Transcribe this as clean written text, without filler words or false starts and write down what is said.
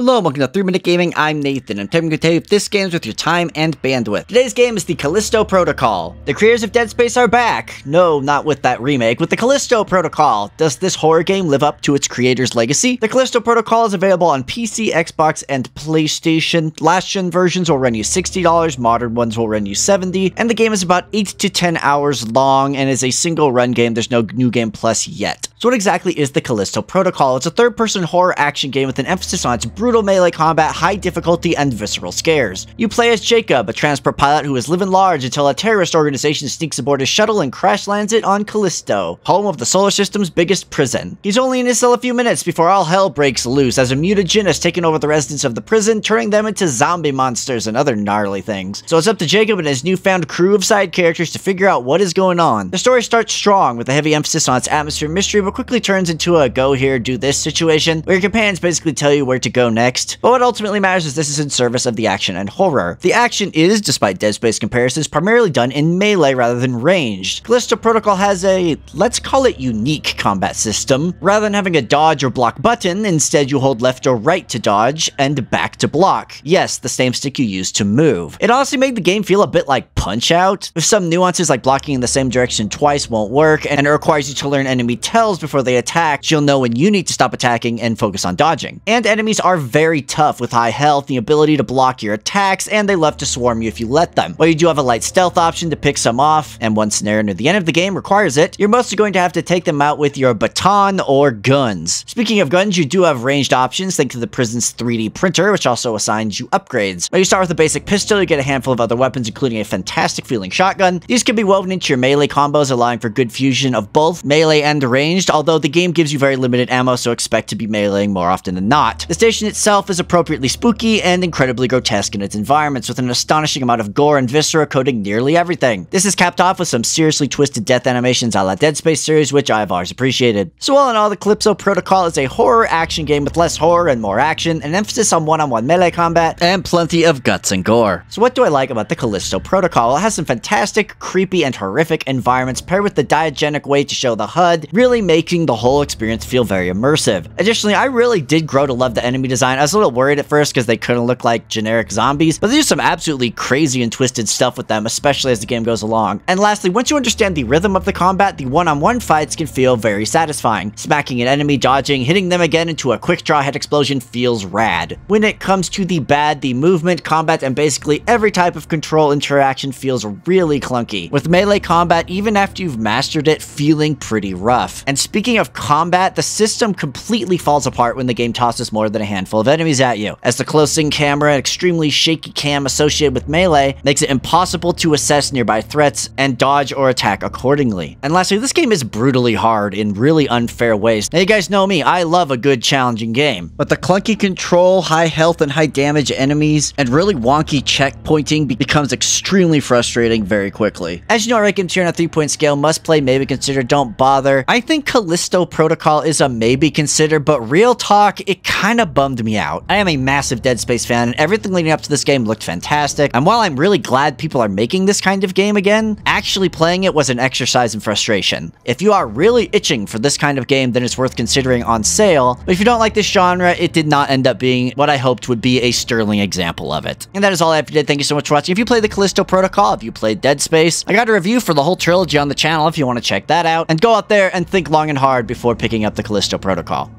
Hello, welcome to 3-Minute Gaming. I'm Nathan, and I'm going to tell you if this game's worth your time and bandwidth. Today's game is the Callisto Protocol. The creators of Dead Space are back. No, not with that remake, with the Callisto Protocol. Does this horror game live up to its creator's legacy? The Callisto Protocol is available on PC, Xbox, and PlayStation. Last-gen versions will run you $60, modern ones will run you $70, and the game is about 8 to 10 hours long and is a single-run game. There's no New Game Plus yet. So what exactly is the Callisto Protocol? It's a third-person horror action game with an emphasis on its brutal melee combat, high difficulty, and visceral scares. You play as Jacob, a transport pilot who is living large until a terrorist organization sneaks aboard his shuttle and crash lands it on Callisto, home of the solar system's biggest prison. He's only in his cell a few minutes before all hell breaks loose as a mutagen has taken over the residents of the prison, turning them into zombie monsters and other gnarly things. So it's up to Jacob and his newfound crew of side characters to figure out what is going on. The story starts strong with a heavy emphasis on its atmosphere and mystery, but quickly turns into a go here, do this situation, where your companions basically tell you where to go next. But what ultimately matters is this is in service of the action and horror. The action is, despite Dead Space comparisons, primarily done in melee rather than ranged. Callisto Protocol has a, let's call it unique combat system. Rather than having a dodge or block button, instead you hold left or right to dodge and back to block. Yes, the same stick you use to move. It honestly made the game feel a bit like Punch-Out, with some nuances like blocking in the same direction twice won't work, and it requires you to learn enemy tells before they attack, so you'll know when you need to stop attacking and focus on dodging. And enemies are very tough with high health, the ability to block your attacks, and they love to swarm you if you let them. While you do have a light stealth option to pick some off, and one scenario near the end of the game requires it, you're mostly going to have to take them out with your baton or guns. Speaking of guns, you do have ranged options thanks to the prison's 3D printer, which also assigns you upgrades. While you start with a basic pistol, you get a handful of other weapons, including a fantastic feeling shotgun. These can be woven into your melee combos, allowing for good fusion of both melee and ranged, although the game gives you very limited ammo, so expect to be meleeing more often than not. The station itself is appropriately spooky and incredibly grotesque in its environments, with an astonishing amount of gore and viscera coating nearly everything. This is capped off with some seriously twisted death animations a la Dead Space series, which I've always appreciated. So all in all, the Callisto Protocol is a horror action game with less horror and more action, an emphasis on one-on-one melee combat, and plenty of guts and gore. So what do I like about the Callisto Protocol? Well, it has some fantastic, creepy, and horrific environments paired with the diegetic way to show the HUD, really making the whole experience feel very immersive. Additionally, I really did grow to love the enemy design. I was a little worried at first because they couldn't look like generic zombies, but there's some absolutely crazy and twisted stuff with them, especially as the game goes along. And lastly, once you understand the rhythm of the combat, the one-on-one fights can feel very satisfying. Smacking an enemy, dodging, hitting them again into a quick draw head explosion feels rad. When it comes to the bad, the movement, combat, and basically every type of control interaction feels really clunky, with melee combat, even after you've mastered it, feeling pretty rough. And speaking of combat, the system completely falls apart when the game tosses more than a handful of enemies at you, as the close-in camera and extremely shaky cam associated with melee makes it impossible to assess nearby threats and dodge or attack accordingly. And lastly, this game is brutally hard in really unfair ways. Now, you guys know me, I love a good challenging game, but the clunky control, high health and high damage enemies, and really wonky checkpointing becomes extremely frustrating very quickly. As you know, I rank games here on a 3-point scale: must play, maybe consider, don't bother. I think Callisto Protocol is a maybe consider, but real talk, it kind of bummed me out. I am a massive Dead Space fan, and everything leading up to this game looked fantastic, and while I'm really glad people are making this kind of game again, actually playing it was an exercise in frustration. If you are really itching for this kind of game, then it's worth considering on sale, but if you don't like this genre, it did not end up being what I hoped would be a sterling example of it. And that is all I have for today. Thank you so much for watching. If you played the Callisto Protocol, if you played Dead Space, I got a review for the whole trilogy on the channel if you want to check that out, and go out there and think long and hard before picking up the Callisto Protocol.